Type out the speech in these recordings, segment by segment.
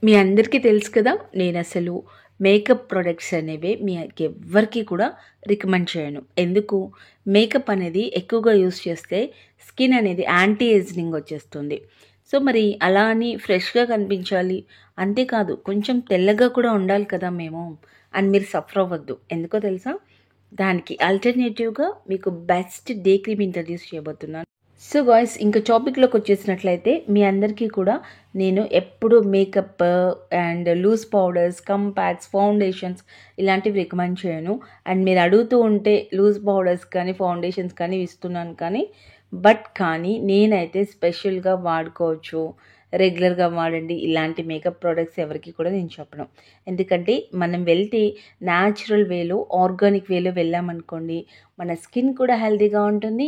మీ అందరికీ తెలుసు కదా, నేను అసలు మేకప్ ప్రొడక్ట్స్ అనేవి మీకు ఎవ్వరికి కూడా రికమెండ్ చేయను. ఎందుకు? మేకప్ అనేది ఎక్కువగా యూస్ చేస్తే స్కిన్ అనేది యాంటీ ఏజింగ్ వచ్చేస్తుంది. సో మరి అలా అని ఫ్రెష్గా కనిపించాలి, అంతేకాదు కొంచెం తెల్లగా కూడా ఉండాలి కదా మేము అని మీరు సఫర్ అవ్వద్దు. ఎందుకో తెలుసా? దానికి ఆల్టర్నేటివ్గా మీకు బెస్ట్ డే క్రీమ్ ఇంట్రడ్యూస్ చేయబోతున్నాను. సో గాయ్స్, ఇంకా టాపిక్లోకి వచ్చేసినట్లయితే మీ అందరికీ కూడా నేను ఎప్పుడు makeup and loose powders, compacts, foundations ఇలాంటివి రికమెండ్ చేయను. అండ్ మీరు అడుగుతూ ఉంటే లూజ్ పౌడర్స్ కానీ ఫౌండేషన్స్ కానీ ఇస్తున్నాను, కానీ నేనైతే స్పెషల్గా వాడుకోవచ్చు, రెగ్యులర్గా వాడండి ఇలాంటి మేకప్ ప్రోడక్ట్స్ ఎవరికి కూడా నేను చెప్పను. ఎందుకంటే మనం వెళ్తే న్యాచురల్ వేలో, ఆర్గానిక్ వేలో వెళ్ళామనుకోండి, మన స్కిన్ కూడా హెల్తీగా ఉంటుంది,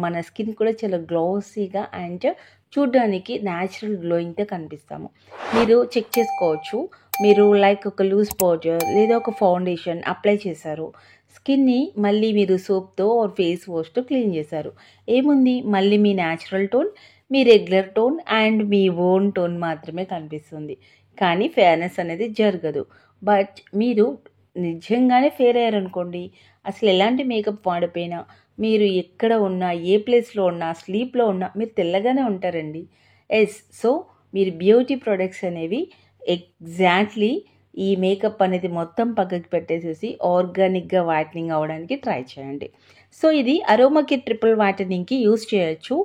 మన స్కిన్ కూడా చాలా గ్లోసీగా అండ్ చూడ్డానికి న్యాచురల్ గ్లోయింగ్తో కనిపిస్తాము. మీరు చెక్ చేసుకోవచ్చు. మీరు లైక్ ఒక లూజ్ పౌడర్ లేదా ఒక ఫౌండేషన్ అప్లై చేశారు, స్కిన్ని మళ్ళీ మీరు సోప్తో ఆర్ ఫేస్ వాష్తో క్లీన్ చేశారు, ఏముంది మళ్ళీ మీ న్యాచురల్ టోన్, మీ రెగ్యులర్ టోన్ అండ్ మీ ఓన్ టోన్ మాత్రమే కనిపిస్తుంది. కానీ ఫేర్నెస్ అనేది జరగదు. బట్ మీరు నిజంగానే ఫేర్ అయ్యారనుకోండి, అసలు ఎలాంటి మేకప్ వాడిపోయినా, మీరు ఎక్కడ ఉన్నా, ఏ ప్లేస్లో ఉన్నా, స్లీప్లో ఉన్నా మీరు తెల్లగానే ఉంటారండి. సో మీరు బ్యూటీ ప్రొడక్ట్స్ అనేవి ఎగ్జాక్ట్లీ ఈ మేకప్ అనేది మొత్తం పక్కకి పెట్టేసేసి ఆర్గానిక్గా వైట్నింగ్ అవ్వడానికి ట్రై చేయండి. సో ఇది అరోమా కిట్ ట్రిపుల్ వైటనింగ్కి యూస్ చేయొచ్చు.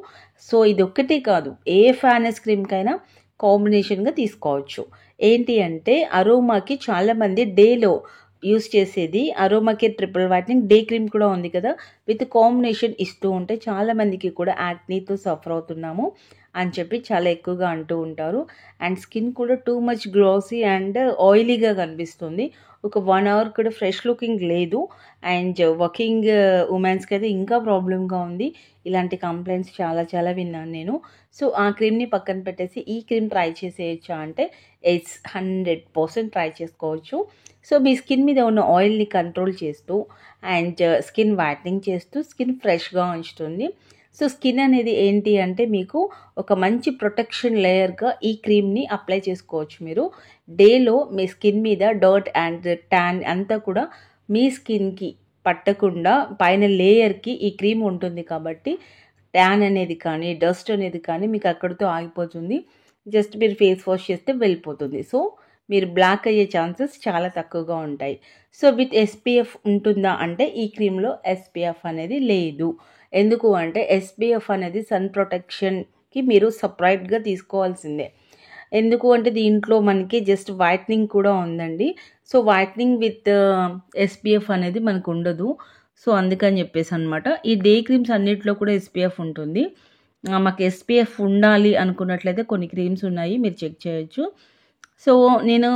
సో ఇది ఒక్కటే కాదు, ఏ ఫేర్నెస్ క్రీమ్కైనా కాంబినేషన్గా తీసుకోవచ్చు. ఏంటి అంటే అరోమాకి చాలామంది డేలో యూస్ చేసేది aroma kit triple whitening day cream కూడా ఉంది కదా, విత్ కాంబినేషన్ ఇస్తూ ఉంటే చాలామందికి కూడా యాక్నీతో సఫర్ అవుతున్నాము అని చెప్పి చాలా ఎక్కువగా అంటూ ఉంటారు. అండ్ స్కిన్ కూడా టూ మచ్ గ్లోసీ అండ్ ఆయిలీగా కనిపిస్తుంది. ఒక 1 అవర్ కూడా ఫ్రెష్ లుకింగ్ లేదు. అండ్ వర్కింగ్ ఉమెన్స్కి అయితే ఇంకా ప్రాబ్లంగా ఉంది. ఇలాంటి కంప్లైంట్స్ చాలా విన్నాను నేను. సో ఆ క్రీమ్ని పక్కన పెట్టేసి ఈ క్రీమ్ ట్రై చేసేయచ్చా అంటే ఇట్స్ 100% ట్రై చేసుకోవచ్చు. సో మీ స్కిన్ మీద ఉన్న ఆయిల్ని కంట్రోల్ చేస్తూ అండ్ స్కిన్ వైట్నింగ్ చేస్తూ స్కిన్ ఫ్రెష్గా ఉంచుతుంది. సో స్కిన్ అనేది ఏంటి అంటే మీకు ఒక మంచి ప్రొటెక్షన్ లేయర్గా ఈ క్రీమ్ని అప్లై చేసుకోవచ్చు. మీరు డేలో మీ స్కిన్ మీద డర్ట్ అండ్ ట్యాన్ అంతా కూడా మీ స్కిన్కి పట్టకుండా పైన లేయర్కి ఈ క్రీమ్ ఉంటుంది కాబట్టి ట్యాన్ అనేది కానీ డస్ట్ అనేది కానీ మీకు అక్కడితో ఆగిపోతుంది. జస్ట్ మీరు ఫేస్ వాష్ చేస్తే వెళ్ళిపోతుంది. సో మీరు బ్లాక్ అయ్యే ఛాన్సెస్ చాలా తక్కువగా ఉంటాయి. సో విత్ SPF ఉంటుందా అంటే ఈ క్రీమ్లో SPF అనేది లేదు. ఎందుకు అంటే SPF అనేది సన్ ప్రొటెక్షన్కి మీరు సపరేట్గా తీసుకోవాల్సిందే. ఎందుకు అంటే దీంట్లో మనకి జస్ట్ వైట్నింగ్ కూడా ఉందండి. సో వైట్నింగ్ విత్ SPF అనేది మనకు ఉండదు. సో అందుకని చెప్పేసి అనమాట, ఈ డే క్రీమ్స్ అన్నిటిలో కూడా SPF ఉంటుంది. మాకు SPF ఉండాలి అనుకున్నట్లయితే కొన్ని క్రీమ్స్ ఉన్నాయి, మీరు చెక్ చేయొచ్చు. సో నేను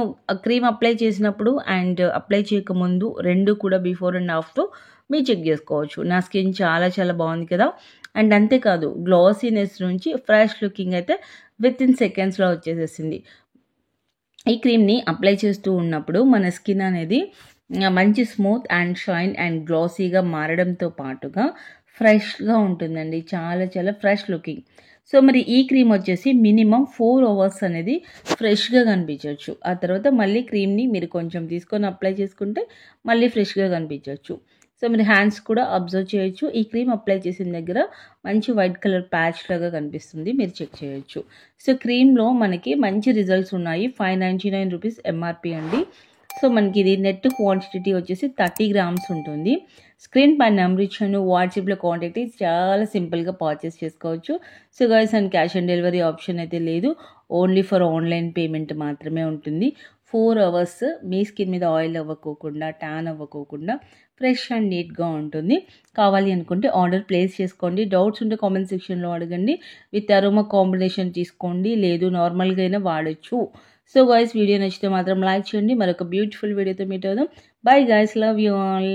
క్రీమ్ అప్లై చేసినప్పుడు అండ్ అప్లై చేయకముందు రెండు కూడా బిఫోర్ అండ్ ఆఫ్టర్ మీరు చెక్ చేసుకోవచ్చు. నా స్కిన్ చాలా బాగుంది కదా. అండ్ అంతేకాదు గ్లాసీనెస్ నుంచి ఫ్రెష్ లుకింగ్ అయితే విత్ ఇన్ సెకండ్స్లో వచ్చేసేసింది. ఈ క్రీమ్ని అప్లై చేస్తూ ఉన్నప్పుడు మన స్కిన్ అనేది మంచి స్మూత్ అండ్ షైన్ అండ్ గ్లాసీగా మారడంతో పాటుగా ఫ్రెష్గా ఉంటుందండి. చాలా ఫ్రెష్ లుకింగ్. సో మరి ఈ క్రీమ్ వచ్చేసి మినిమం 4 అవర్స్ అనేది ఫ్రెష్గా కనిపించవచ్చు. ఆ తర్వాత మళ్ళీ క్రీమ్ని మీరు కొంచెం తీసుకొని అప్లై చేసుకుంటే మళ్ళీ ఫ్రెష్గా కనిపించవచ్చు. సో మీరు హ్యాండ్స్ కూడా అబ్జర్వ్ చేయొచ్చు. ఈ క్రీమ్ అప్లై చేసిన దగ్గర మంచి వైట్ కలర్ ప్యాచ్ లాగా కనిపిస్తుంది, మీరు చెక్ చేయొచ్చు. సో క్రీమ్లో మనకి మంచి రిజల్ట్స్ ఉన్నాయి. 599 రూపీస్ MRP అండి. సో మనకి ఇది నెట్ క్వాంటిటీ వచ్చేసి 30 grams ఉంటుంది. స్క్రీన్ పైన నెంబర్ ఇచ్చాను, వాట్సాప్లో కాంటాక్ట్ చాలా సింపుల్గా పర్చేస్ చేసుకోవచ్చు. So guys, and cash on delivery option అయితే లేదు, ఓన్లీ ఫర్ ఆన్లైన్ పేమెంట్ మాత్రమే ఉంటుంది. 4 అవర్స్ మీ స్కిన్ మీద ఆయిల్ అవ్వకోకుండా, ట్యాన్ అవ్వకోకుండా ఫ్రెష్ అండ్ నీట్గా ఉంటుంది. కావాలి అనుకుంటే ఆర్డర్ ప్లేస్ చేసుకోండి. డౌట్స్ ఉంటే కామెంట్ సెక్షన్లో అడగండి. విత్ అరోమా కాంబినేషన్ తీసుకోండి, లేదు నార్మల్గా అయినా వాడచ్చు. సో గైస్, వీడియో నచ్చితే మాత్రం లైక్ చేయండి. మరొక బ్యూటిఫుల్ వీడియోతో మీట్ అవుదాం. Bye guys, love you all.